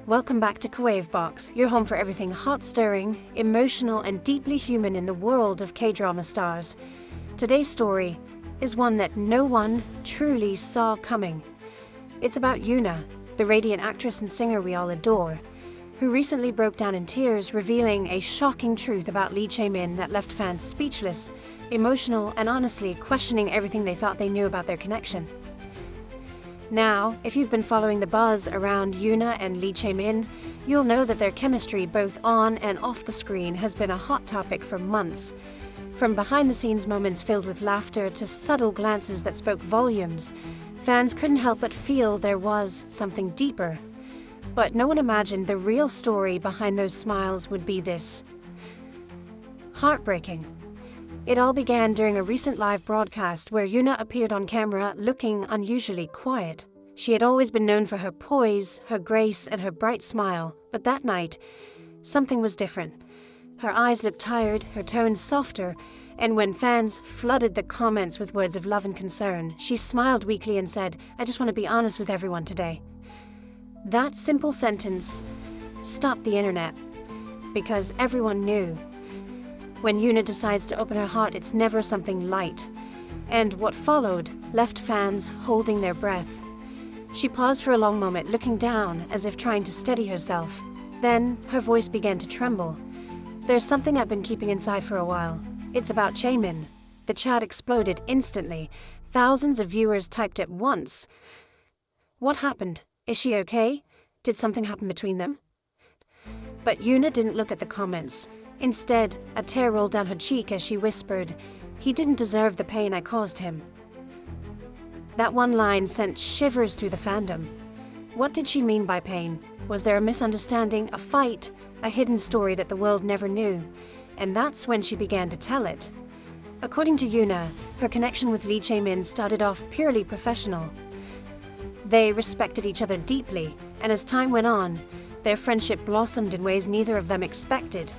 Welcome back to Kwavebox, your home for everything hot-stirring, emotional, and deeply human in the world of K-drama stars. Today's story is one that no one truly saw coming. It's about Yoona, the radiant actress and singer we all adore, who recently broke down in tears, revealing a shocking truth about Lee Chae-min that left fans speechless, emotional, and honestly questioning everything they thought they knew about their connection. Now, if you've been following the buzz around Yoona and Lee Chae-min, you'll know that their chemistry both on and off the screen has been a hot topic for months. From behind-the-scenes moments filled with laughter to subtle glances that spoke volumes, fans couldn't help but feel there was something deeper. But no one imagined the real story behind those smiles would be this heartbreaking. It all began during a recent live broadcast where Yoona appeared on camera looking unusually quiet. She had always been known for her poise, her grace, and her bright smile, but that night, something was different. Her eyes looked tired, her tones softer, and when fans flooded the comments with words of love and concern, she smiled weakly and said, "I just want to be honest with everyone today." That simple sentence stopped the internet, because everyone knew. When Yoona decides to open her heart, it's never something light. And what followed left fans holding their breath. She paused for a long moment, looking down as if trying to steady herself. Then her voice began to tremble. "There's something I've been keeping inside for a while. It's about Chae-min." The chat exploded instantly. Thousands of viewers typed at once. What happened? Is she okay? Did something happen between them? But Yoona didn't look at the comments. Instead, a tear rolled down her cheek as she whispered, "He didn't deserve the pain I caused him." That one line sent shivers through the fandom. What did she mean by pain? Was there a misunderstanding, a fight, a hidden story that the world never knew? And that's when she began to tell it. According to Yoona, her connection with Lee Chae-min started off purely professional. They respected each other deeply, and as time went on, their friendship blossomed in ways neither of them expected.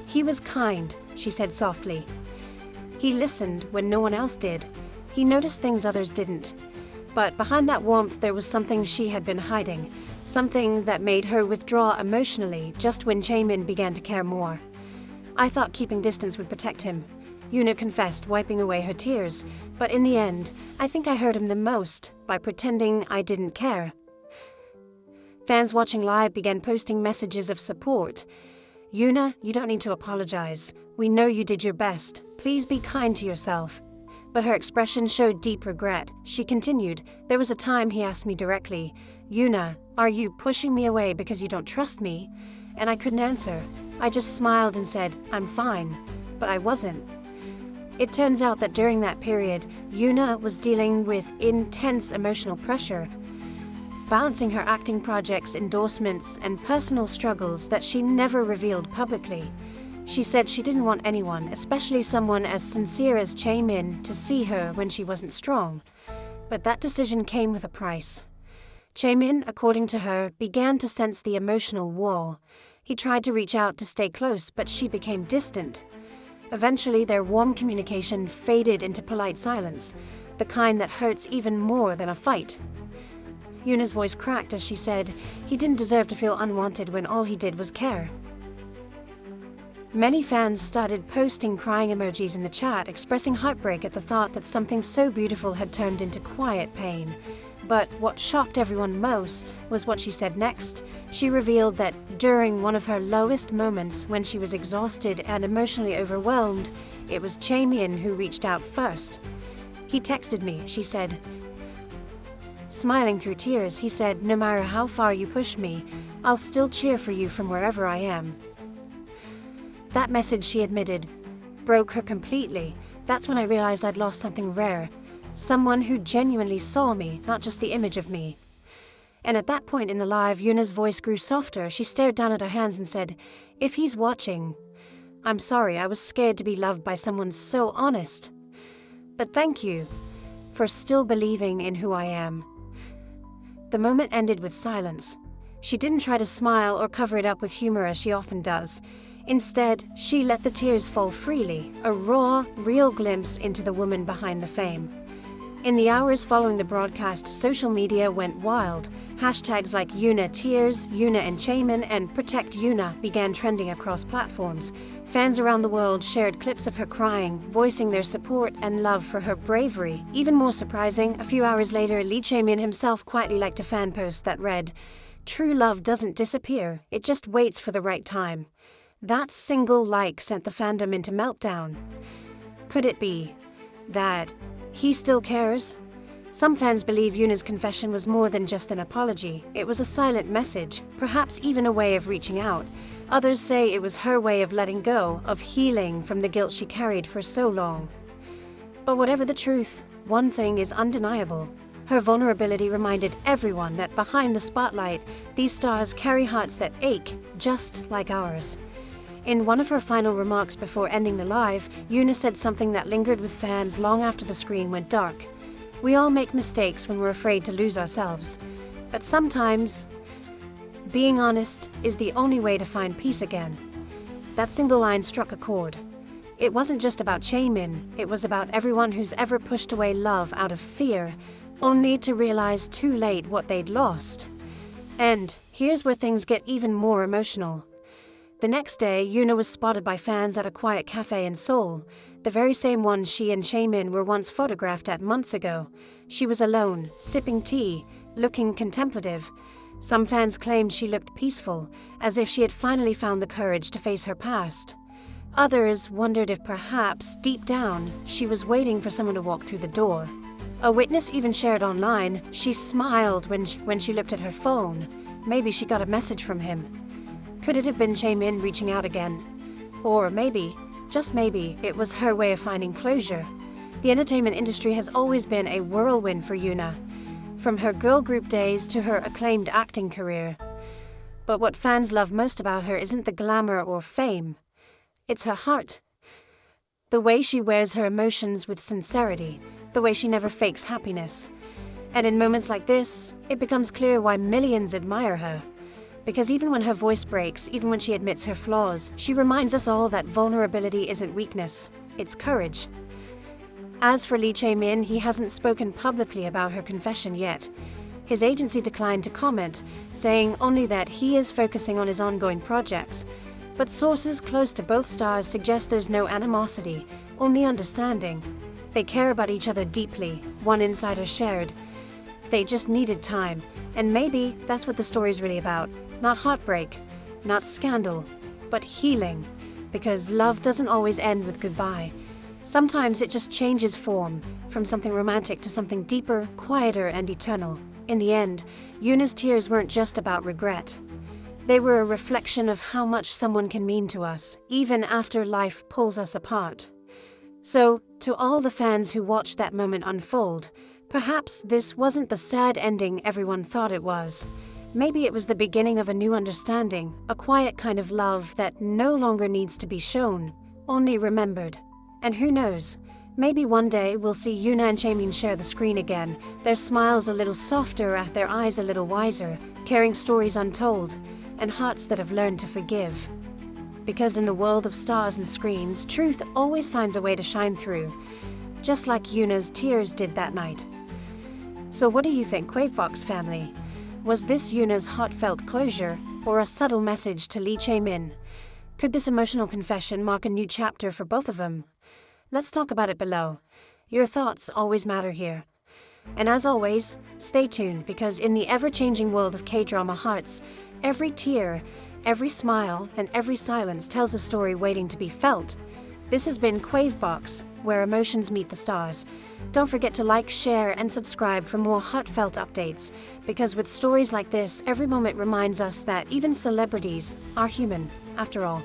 "He was kind," she said softly. "He listened when no one else did. He noticed things others didn't. But behind that warmth there was something she had been hiding, something that made her withdraw emotionally just when Chae-min began to care more. I thought keeping distance would protect him," Yoona confessed, wiping away her tears. "But in the end, I think I hurt him the most by pretending I didn't care." Fans watching live began posting messages of support. "Yoona, you don't need to apologize. We know you did your best. Please be kind to yourself." But her expression showed deep regret. She continued, "There was a time he asked me directly, 'Yoona, are you pushing me away because you don't trust me?' And I couldn't answer. I just smiled and said, 'I'm fine.' But I wasn't." It turns out that during that period, Yoona was dealing with intense emotional pressure, balancing her acting projects, endorsements, and personal struggles that she never revealed publicly. She said she didn't want anyone, especially someone as sincere as Chae-min, to see her when she wasn't strong. But that decision came with a price. Chae-min, according to her, began to sense the emotional wall. He tried to reach out to stay close, but she became distant. Eventually, their warm communication faded into polite silence, the kind that hurts even more than a fight. Yoona's voice cracked as she said, "He didn't deserve to feel unwanted when all he did was care." Many fans started posting crying emojis in the chat, expressing heartbreak at the thought that something so beautiful had turned into quiet pain. But what shocked everyone most was what she said next. She revealed that during one of her lowest moments, when she was exhausted and emotionally overwhelmed, it was Chae-min who reached out first. "He texted me," she said. Smiling through tears, he said, "No matter how far you push me, I'll still cheer for you from wherever I am." That message, she admitted, broke her completely. "That's when I realized I'd lost something rare. Someone who genuinely saw me, not just the image of me." And at that point in the live, Yoona's voice grew softer. She stared down at her hands and said, "If he's watching, I'm sorry. I was scared to be loved by someone so honest. But thank you for still believing in who I am." The moment ended with silence. She didn't try to smile or cover it up with humor as she often does. Instead, she let the tears fall freely, a raw, real glimpse into the woman behind the fame. In the hours following the broadcast, social media went wild. Hashtags like Yoona Tears, Yoona and Chae-min, and Protect Yoona began trending across platforms. Fans around the world shared clips of her crying, voicing their support and love for her bravery. Even more surprising, a few hours later, Lee Chae-min himself quietly liked a fan post that read, "True love doesn't disappear, it just waits for the right time." That single like sent the fandom into meltdown. Could it be that he still cares? Some fans believe Yuna's confession was more than just an apology. It was a silent message, perhaps even a way of reaching out. Others say it was her way of letting go, of healing from the guilt she carried for so long. But whatever the truth, one thing is undeniable. Her vulnerability reminded everyone that behind the spotlight, these stars carry hearts that ache, just like ours. In one of her final remarks before ending the live, Yoona said something that lingered with fans long after the screen went dark. "We all make mistakes when we're afraid to lose ourselves. But sometimes, being honest is the only way to find peace again." That single line struck a chord. It wasn't just about Chae-min, it was about everyone who's ever pushed away love out of fear, only to realize too late what they'd lost. And here's where things get even more emotional. The next day, Yoona was spotted by fans at a quiet cafe in Seoul, the very same one she and Chae-min were once photographed at months ago. She was alone, sipping tea, looking contemplative. Some fans claimed she looked peaceful, as if she had finally found the courage to face her past. Others wondered if perhaps, deep down, she was waiting for someone to walk through the door. A witness even shared online, she smiled when she looked at her phone. Maybe she got a message from him. Could it have been Chae-min reaching out again? Or maybe, just maybe, it was her way of finding closure. The entertainment industry has always been a whirlwind for Yoona, from her girl group days to her acclaimed acting career. But what fans love most about her isn't the glamour or fame. It's her heart. The way she wears her emotions with sincerity, the way she never fakes happiness. And in moments like this, it becomes clear why millions admire her. Because even when her voice breaks, even when she admits her flaws, she reminds us all that vulnerability isn't weakness, it's courage. As for Lee Chae-min, he hasn't spoken publicly about her confession yet. His agency declined to comment, saying only that he is focusing on his ongoing projects. But sources close to both stars suggest there's no animosity, only understanding. They care about each other deeply, one insider shared. They just needed time, and maybe that's what the story's really about. Not heartbreak, not scandal, but healing. Because love doesn't always end with goodbye. Sometimes it just changes form, from something romantic to something deeper, quieter, and eternal. In the end, Yoona's tears weren't just about regret. They were a reflection of how much someone can mean to us, even after life pulls us apart. So, to all the fans who watched that moment unfold, perhaps this wasn't the sad ending everyone thought it was. Maybe it was the beginning of a new understanding, a quiet kind of love that no longer needs to be shown, only remembered. And who knows, maybe one day we'll see Yoona and Chae-min share the screen again, their smiles a little softer, their eyes a little wiser, carrying stories untold, and hearts that have learned to forgive. Because in the world of stars and screens, truth always finds a way to shine through, just like Yoona's tears did that night. So what do you think, Kwavebox family? Was this Yoona's heartfelt closure, or a subtle message to Lee Chae-min? Could this emotional confession mark a new chapter for both of them? Let's talk about it below. Your thoughts always matter here. And as always, stay tuned, because in the ever-changing world of K-drama hearts, every tear, every smile, and every silence tells a story waiting to be felt. This has been Kwavebox, where emotions meet the stars. Don't forget to like, share, and subscribe for more heartfelt updates, because with stories like this, every moment reminds us that even celebrities are human, after all.